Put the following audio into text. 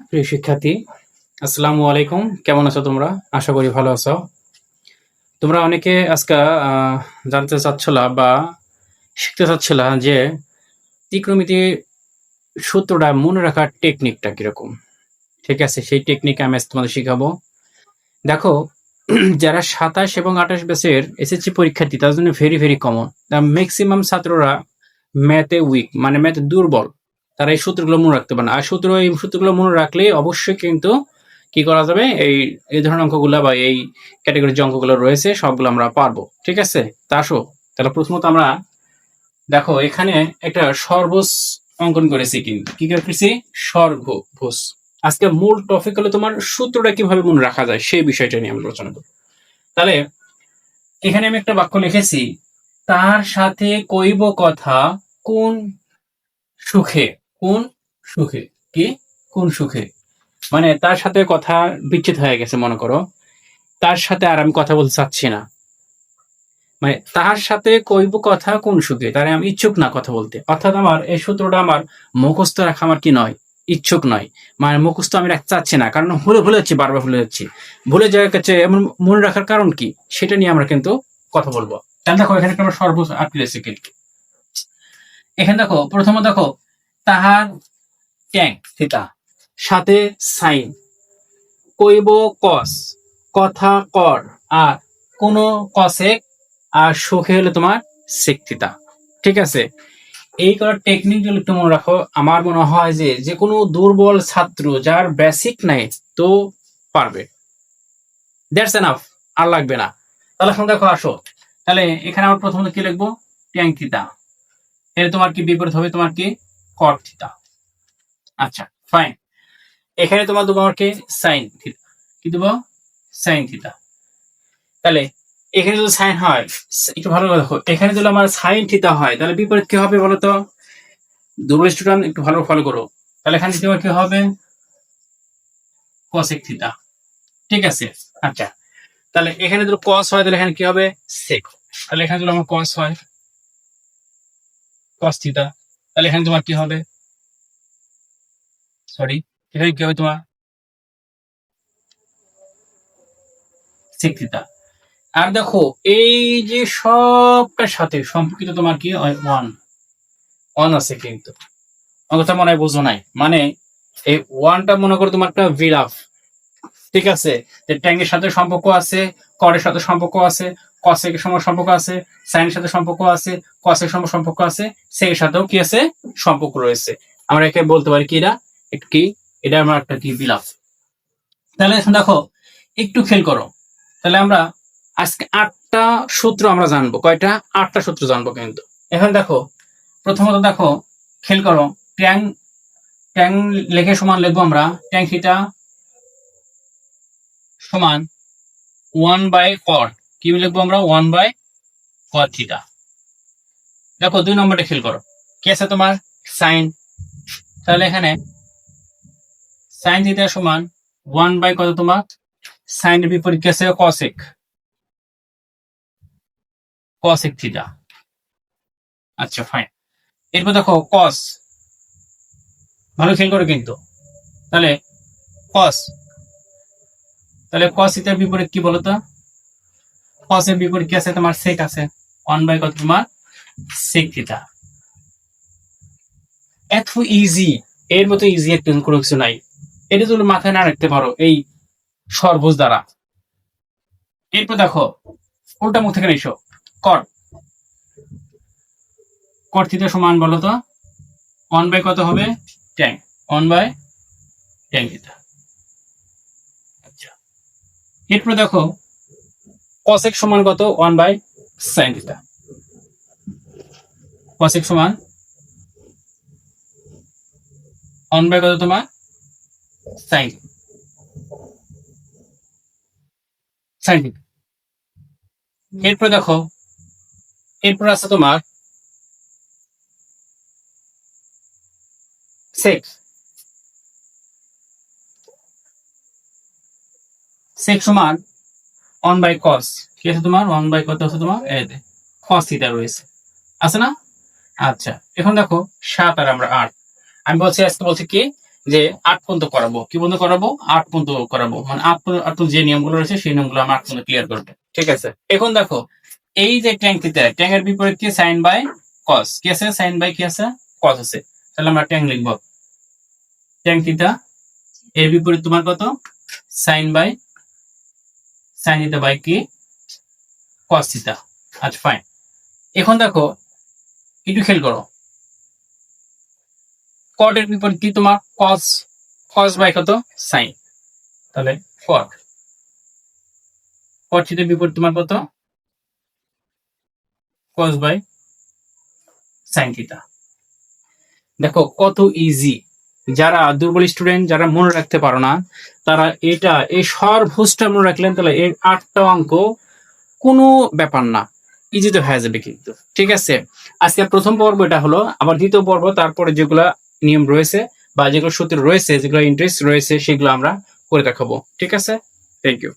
প্রিয় শিক্ষার্থী, আসসালামু আলাইকুম। কেমন আছো তোমরা? আশা করি ভালো আছো। তোমরা অনেকে আজকে জানতে চাচ্ছিলা বা শিখতে চাচ্ছিলা যে ত্রিকোণমিতির সূত্রটা মনে রাখার টেকনিকটা কিরকম। ঠিক আছে, সেই টেকনিক আমি আজ তোমাদের শিখাবো। দেখো, যারা ২৭ এবং ২৮ ব্যাচের এসএসসি পরীক্ষার্থী তাদের জন্য ভেরি ভেরি কমন। ম্যাক্সিমাম ছাত্ররা ম্যাথে উইক, মানে ম্যাথে দুর্বল। তারা এই সূত্রগুলো মনে রাখতে পারে না। আর এই সূত্রগুলো মনে রাখলে অবশ্যই কিন্তু কি করা যাবে, এই ধরনের অঙ্কগুলো বা এই ক্যাটাগরির যে অঙ্কগুলো রয়েছে সবগুলো আমরা পারবো। ঠিক আছে, তা আসো তাহলে প্রথমত আমরা দেখো এখানে একটা সর্বোচ্চ অঙ্কন করেছি, কিন্তু কি করেছি, সর্বভুজ। আজকে মূল টপিক হলো তোমার সূত্রটা কিভাবে মনে রাখা যায় সেই বিষয়টা নিয়ে আমরা আলোচনা করবো। তাহলে এখানে আমি একটা বাক্য লিখেছি, তার সাথে কইব কথা কোন সুখে। কোন সুখে? কি? কোন সুখে? মানে তার সাথে কথা বিচ্ছেদ হয়ে গেছে, মনে করো তার সাথে আর আমি কথা বলতে চাচ্ছি না। মানে তার সাথে কইব কথা কোন সুখে, তারে আমি ইচ্ছুক না কথা বলতে। অর্থাৎ আমার এই সূত্রটা আমার মুখস্থ রাখা আমার কি নয়, ইচ্ছুক নয়। মানে মুখস্থ আমি রাখতে চাচ্ছি না, কারণ ভুলে যাচ্ছি, বারবার ভুলে যাচ্ছি। ভুলে যাওয়ার কাছে এমন মনে রাখার কারণ কি, সেটা নিয়ে আমরা কিন্তু কথা বলবো। তাহলে দেখো এখানে আমরা সর্বোচ্চ ৮ সেকেন্ড। এখানে দেখো প্রথমে দেখো, তাহার ট্যাং থিতা সাথে সাইন, কইব কস কথা কর, আর কোন কসেক, আর সুখে হলে তোমার সেক থিতা। ঠিক আছে, এই করার টেকনিক যদি একটু মনে রাখো, আমার মনে হয় যে যে কোনো দুর্বল ছাত্র যার বেসিক নাই তো পারবে। দ্যাটস এনাফ, আর লাগবে না। তাহলে এখন দেখো আসো, তাহলে এখানে আমরা প্রথমত কি লিখবো, ট্যাং থিতা। এর তোমার কি বিপরীত হবে, তোমার কি কট থিতা। আচ্ছা ফাইন। এখানে তোমার দেবো কি সাইন থিতা, কি দেবো, সাইন থিতা। তাহলে এখানে যদি সাইন হয়, একটু ভালো দেখো, এখানে যদি আমার সাইন থিতা হয় তাহলে বিপরীত কি হবে বলো তো? দুর্বল স্টুডেন্ট একটু ভালো ফলো করো। তাহলে এখানে তোমার কি হবে, কসেক থিতা। ঠিক আছে, আচ্ছা। তাহলে এখানে যদি কস হয় তাহলে এখানে কি হবে, সেক। তাহলে এখানে যদি আমার কস হয়, কস থিতা, তাহলে এখানে তোমার কি হবে, সরি, এখানে কি হবে তোমার সেক থিতা। আর দেখো এই যে সবটার সাথে সম্পর্কিত তোমার কি ওয়ান, ওয়ান আছে কিন্তু। আমার কথা মনে হয় বোঝো নাই। মানে এই ওয়ানটা মনে করো তোমার একটা ভিলাফ। ঠিক আছে, যে ট্যাঙ্গের সাথে সম্পর্ক আছে, করের সাথে সম্পর্ক আছে, কসেকের সঙ্গে সম্পর্ক আছে, সাইনের সাথে সম্পর্ক আছে, কসের সঙ্গে সম্পর্ক আছে, সেকের সাথেও কি আছে, সম্পর্ক রয়েছে। আমরা একে বলতে পারি কি, এটা একটু কি, এটা আমার একটা কি বিলাফ। তাহলে এখন দেখো একটু খেয়াল করো, তাহলে আমরা আজকে ৮টা সূত্র আমরা জানবো। কয়টা? ৮টা সূত্র জানবো কিন্তু। এখন দেখো প্রথমত দেখো, খেয়াল করো, ট্যাং ট্যাং লেখে সমান লিখবো আমরা ট্যাং থিটা সমান 1/cot। কি লিখবো আমরা, 1/cot থিটা। দেখো ২ নম্বরটা খেয়াল করো, কি আছে তোমার, সাইন। তাহলে এখানে সাইন থিটা সমান 1 বাই কত তোমার, সাইনের বিপরীত কি আছে, কসেক, কসেক থিটা। আচ্ছা ফাইন। এরপর দেখো কস, ভালো খেয়াল করো কিন্তু। তাহলে কস, তাহলে কস থিটার বিপরীত কি বলতো, কসের বিপরীত কি আছে তোমার, সেক আছে, 1 বাই কত তোমার, সেক থিটা। এত ইজি, এর মতো ইজি একটা কোনো কিছু নাই। এটা তুমি মাথায় না রাখতে পারো এই সর্বোচ্চ দ্বারা। এরপর দেখো উল্টা মুখ থেকে এসো, কট, কট থিটা সমান বলো তো 1 বাই কত হবে, ট্যাং, 1/ট্যাং থিটা। আচ্ছা, এরপর দেখো কসেক সমান কত, 1/সাইন থিটা। কসেক সমান 1 বাই কত তোমার, সাইন, সাইন থিটা। এরপর দেখো, এরপর আছে তোমার সেক, সেক সমান 1/কস। কি আছে তোমার, 1 বাই কত আছে তোমার, কস থিটা রয়েছে, আছে না? আচ্ছা এখন দেখো ৭ আর আমরা ৮। আমি বলছি আজকে বলছি কি, যে 8 পর্যন্ত করাবো। কি পর্যন্ত করাবো? 8 পর্যন্ত করাবো। মানে 8 পর্যন্ত যে নিয়মগুলো রয়েছে সেই নিয়মগুলো আমরা 8 পর্যন্ত ক্লিয়ার করবো। ঠিক আছে, এখন দেখো এই যে ট্যান থিটা, ট্যান এর বিপরীত কি? Sine by cos. কি আছে? সাইন বাই কি আছে? কস আছে। তাহলে আমরা ট্যান লিখবো। ট্যান থিটা এর বিপরীত তোমার কত? Sine by sine theta by কি? Cos theta. আচ্ছা ফাইন। এখন দেখো একটু খেয়াল করো, কট এর বিপরীত কি তোমার? কস। কস বাই কত? সাইন। তাহলে কট। কট থিটার বিপরীত তোমার কত? Cos by sine theta. দেখো কত ইজি। যারা দুর্বল স্টুডেন্ট, যারা মনে রাখতে পারো না, তারা এটা এই সর্বোচ্চটা মনে রাখলেন, তাহলে এর 8টা অঙ্ক কোনো ব্যাপার না, ইজি তো হয়ে যাবে কিন্তু। ঠিক আছে, আজকে প্রথম পর্ব এটা হলো। আবার দ্বিতীয় পর্ব তারপরে যেগুলা নিয়ম রয়েছে বা যেগুলো সূত্র রয়েছে, যেগুলো ইন্টারেস্ট রয়েছে, সেগুলো আমরা করে দেখাবো। ঠিক আছে, থ্যাংক ইউ।